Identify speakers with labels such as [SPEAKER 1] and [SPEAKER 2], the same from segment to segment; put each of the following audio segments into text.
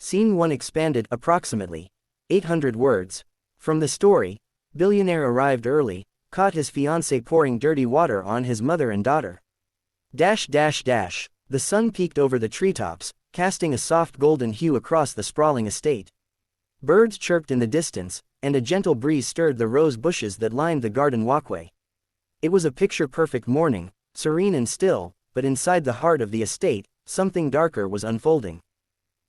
[SPEAKER 1] Scene 1 expanded approximately 800 words. From the story, Billionaire arrived early, caught his fiancée pouring dirty water on his mother and daughter. The sun peeked over the treetops, casting a soft golden hue across the sprawling estate. Birds chirped in the distance, and a gentle breeze stirred the rose bushes that lined the garden walkway. It was a picture-perfect morning, serene and still, but inside the heart of the estate, something darker was unfolding.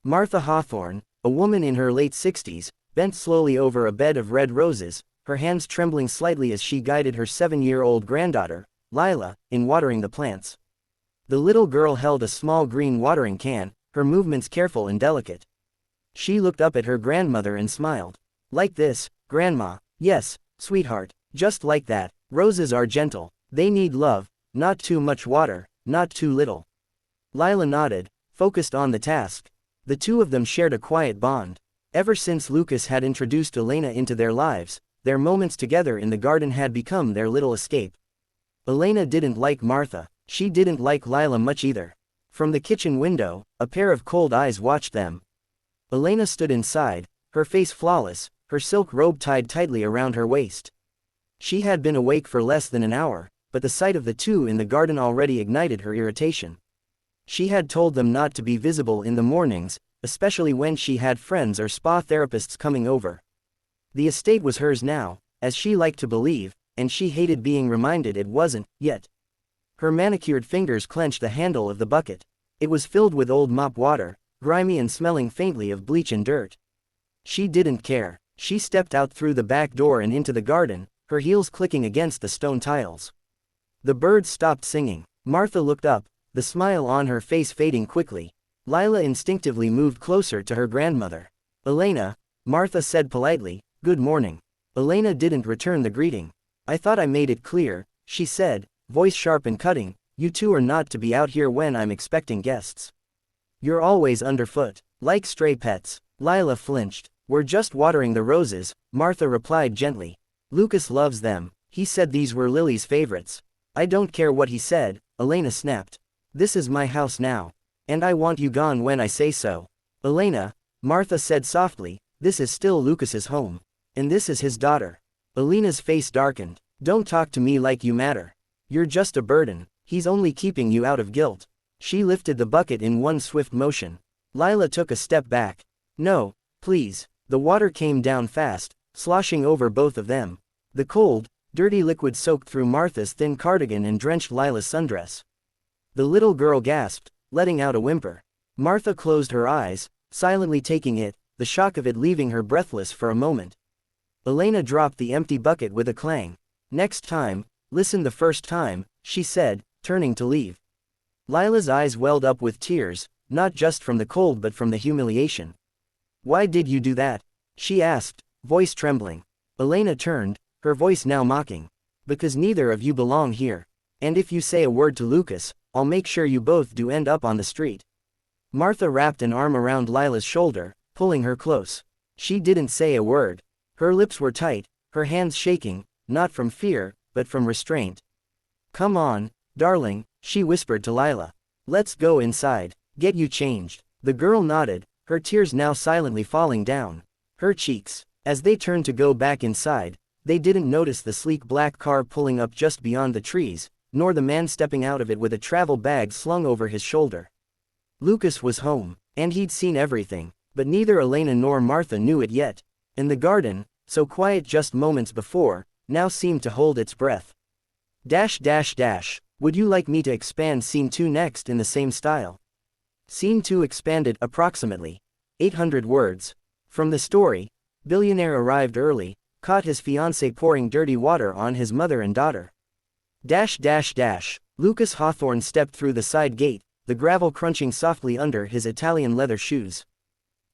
[SPEAKER 1] Martha Hawthorne, a woman in her late 60s, bent slowly over a bed of red roses, her hands trembling slightly as she guided her 7-year-old granddaughter, Lila, in watering the plants. The little girl held a small green watering can, her movements careful and delicate. She looked up at her grandmother and smiled. "Like this, Grandma." "Yes, sweetheart, just like that. Roses are gentle. They need love, not too much water, not too little." Lila nodded, focused on the task. The two of them shared a quiet bond. Ever since Lucas had introduced Elena into their lives, their moments together in the garden had become their little escape. Elena didn't like Martha. She didn't like Lila much either. From the kitchen window, a pair of cold eyes watched them. Elena stood inside, her face flawless, her silk robe tied tightly around her waist. She had been awake for less than an hour, but the sight of the two in the garden already ignited her irritation. She had told them not to be visible in the mornings, especially when she had friends or spa therapists coming over. The estate was hers now, as she liked to believe, and she hated being reminded it wasn't, yet. Her manicured fingers clenched the handle of the bucket. It was filled with old mop water, grimy and smelling faintly of bleach and dirt. She didn't care. She stepped out through the back door and into the garden, her heels clicking against the stone tiles. The birds stopped singing. Martha looked up, the smile on her face fading quickly. Lila instinctively moved closer to her grandmother. "Elena," Martha said politely, "good morning." Elena didn't return the greeting. "I thought I made it clear," she said, voice sharp and cutting, "you two are not to be out here when I'm expecting guests. You're always underfoot, like stray pets." Lila flinched. "We're just watering the roses," Martha replied gently. "Lucas loves them. He said these were Lily's favorites." "I don't care what he said," Elena snapped. "This is my house now. And I want you gone when I say so." "Elena," Martha said softly, "this is still Lucas's home. And this is his daughter." Elena's face darkened. "Don't talk to me like you matter. You're just a burden. He's only keeping you out of guilt." She lifted the bucket in one swift motion. Lila took a step back. "No, please." The water came down fast, sloshing over both of them. The cold, dirty liquid soaked through Martha's thin cardigan and drenched Lila's sundress. The little girl gasped, letting out a whimper. Martha closed her eyes, silently taking it, the shock of it leaving her breathless for a moment. Elena dropped the empty bucket with a clang. "Next time, listen the first time," she said, turning to leave. Lila's eyes welled up with tears, not just from the cold but from the humiliation. "Why did you do that?" she asked, voice trembling. Elena turned, her voice now mocking. "Because neither of you belong here. And if you say a word to Lucas, I'll make sure you both do end up on the street." Martha wrapped an arm around Lila's shoulder, pulling her close. She didn't say a word. Her lips were tight, her hands shaking, not from fear, but from restraint. "Come on, darling," she whispered to Lila. "Let's go inside. Get you changed." The girl nodded, her tears now silently falling down her cheeks. As they turned to go back inside, they didn't notice the sleek black car pulling up just beyond the trees, nor the man stepping out of it with a travel bag slung over his shoulder. Lucas was home, and he'd seen everything, but neither Elena nor Martha knew it yet. And the garden, so quiet just moments before, now seemed to hold its breath. Would you like me to expand Scene 2 next in the same style? Scene 2 expanded approximately 800 words. From the story, Billionaire arrived early, caught his fiancée pouring dirty water on his mother and daughter. Lucas Hawthorne stepped through the side gate, the gravel crunching softly under his Italian leather shoes.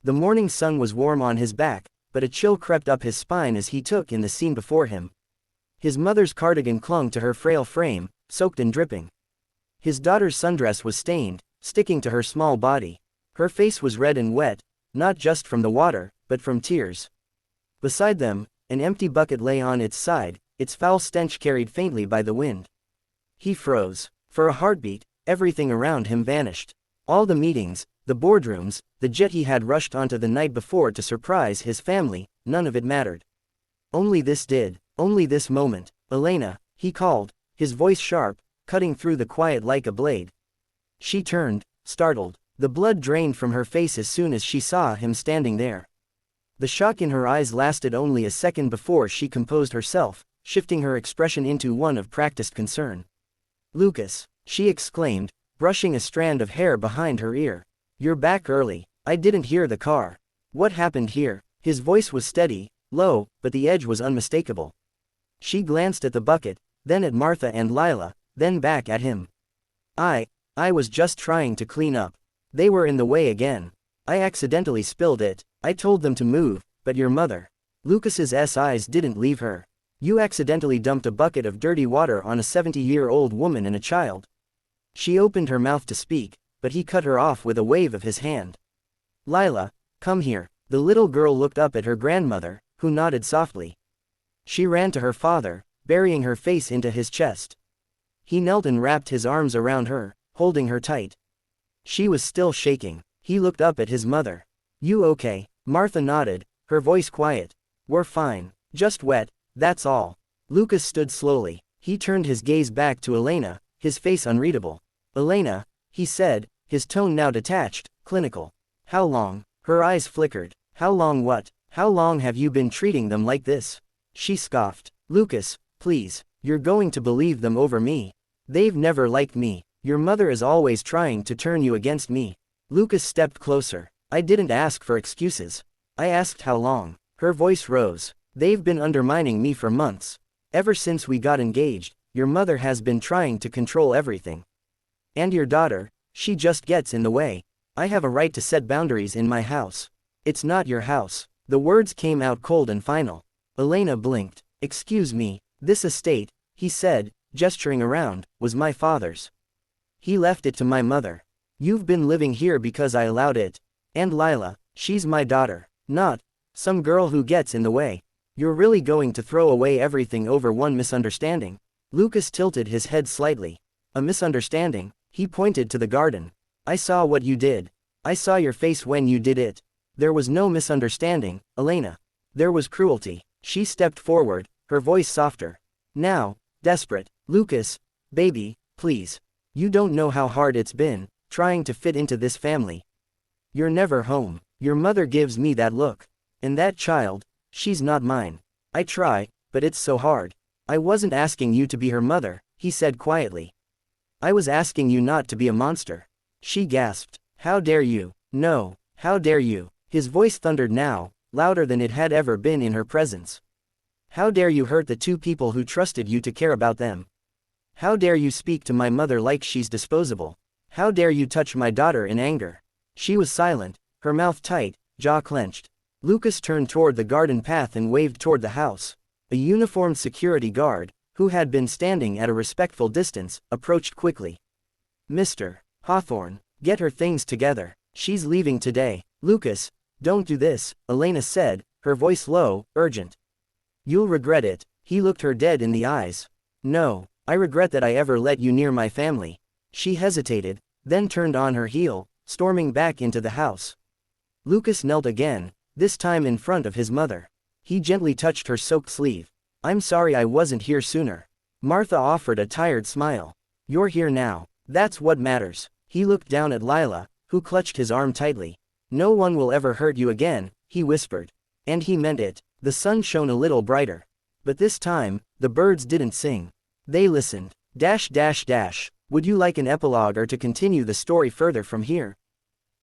[SPEAKER 1] The morning sun was warm on his back, but a chill crept up his spine as he took in the scene before him. His mother's cardigan clung to her frail frame, soaked and dripping. His daughter's sundress was stained, sticking to her small body. Her face was red and wet, not just from the water, but from tears. Beside them, an empty bucket lay on its side, its foul stench carried faintly by the wind. He froze. For a heartbeat, everything around him vanished. All the meetings, The boardrooms, the jet he had rushed onto the night before to surprise his family, none of it mattered. Only this did, only this moment. Elena, he called, his voice sharp, cutting through the quiet like a blade. She turned, startled. The blood drained from her face as soon as she saw him standing there. The shock in her eyes lasted only a second before she composed herself, shifting her expression into one of practiced concern. "Lucas," she exclaimed, brushing a strand of hair behind her ear. "You're back early. I didn't hear the car. What happened here?" His voice was steady, low, but the edge was unmistakable. She glanced at the bucket, then at Martha and Lila, then back at him. I was just trying to clean up. They were in the way again. I accidentally spilled it. I told them to move, but your mother." Lucas's eyes didn't leave her. "You accidentally dumped a bucket of dirty water on a 70-year-old woman and a child." She opened her mouth to speak, but he cut her off with a wave of his hand. "Lila, come here." The little girl looked up at her grandmother, who nodded softly. She ran to her father, burying her face into his chest. He knelt and wrapped his arms around her, holding her tight. She was still shaking. He looked up at his mother. "You okay?" Martha nodded, her voice quiet. "We're fine. Just wet, that's all." Lucas stood slowly. He turned his gaze back to Elena, his face unreadable. "Elena," he said, his tone now detached, clinical. "How long?" Her eyes flickered. "How long what? How long have you been treating them like this?" She scoffed. "Lucas, please, you're going to believe them over me. They've never liked me. Your mother is always trying to turn you against me." Lucas stepped closer. "I didn't ask for excuses. I asked how long." Her voice rose. "They've been undermining me for months. Ever since we got engaged, your mother has been trying to control everything. And your daughter, she just gets in the way. I have a right to set boundaries in my house. It's not your house." The words came out cold and final. Elena blinked. "Excuse me, this estate," he said, gesturing around, "was my father's. He left it to my mother. You've been living here because I allowed it. And Lila, she's my daughter, not some girl who gets in the way. You're really going to throw away everything over one misunderstanding?" Lucas tilted his head slightly. "A misunderstanding?" He pointed to the garden. "I saw what you did. I saw your face when you did it. There was no misunderstanding, Elena. There was cruelty." She stepped forward, her voice softer. Now, desperate. "Lucas, baby, please. You don't know how hard it's been, trying to fit into this family. You're never home. Your mother gives me that look. And that child, she's not mine. I try, but it's so hard." "I wasn't asking you to be her mother," he said quietly. "I was asking you not to be a monster." She gasped. "How dare you? No, how dare you?" His voice thundered now, louder than it had ever been in her presence. "How dare you hurt the two people who trusted you to care about them? How dare you speak to my mother like she's disposable? How dare you touch my daughter in anger?" She was silent, her mouth tight, jaw clenched. Lucas turned toward the garden path and waved toward the house. A uniformed security guard, who had been standing at a respectful distance, approached quickly. "Mr. Hawthorne, get her things together. She's leaving today." "Lucas, don't do this," Elena said, her voice low, urgent. "You'll regret it." He looked her dead in the eyes. "No, I regret that I ever let you near my family." She hesitated, then turned on her heel, storming back into the house. Lucas knelt again, this time in front of his mother. He gently touched her soaked sleeve. "I'm sorry I wasn't here sooner." Martha offered a tired smile. "You're here now. That's what matters." He looked down at Lila, who clutched his arm tightly. "No one will ever hurt you again," he whispered. And he meant it. The sun shone a little brighter. But this time, the birds didn't sing. They listened. Would you like an epilogue or to continue the story further from here?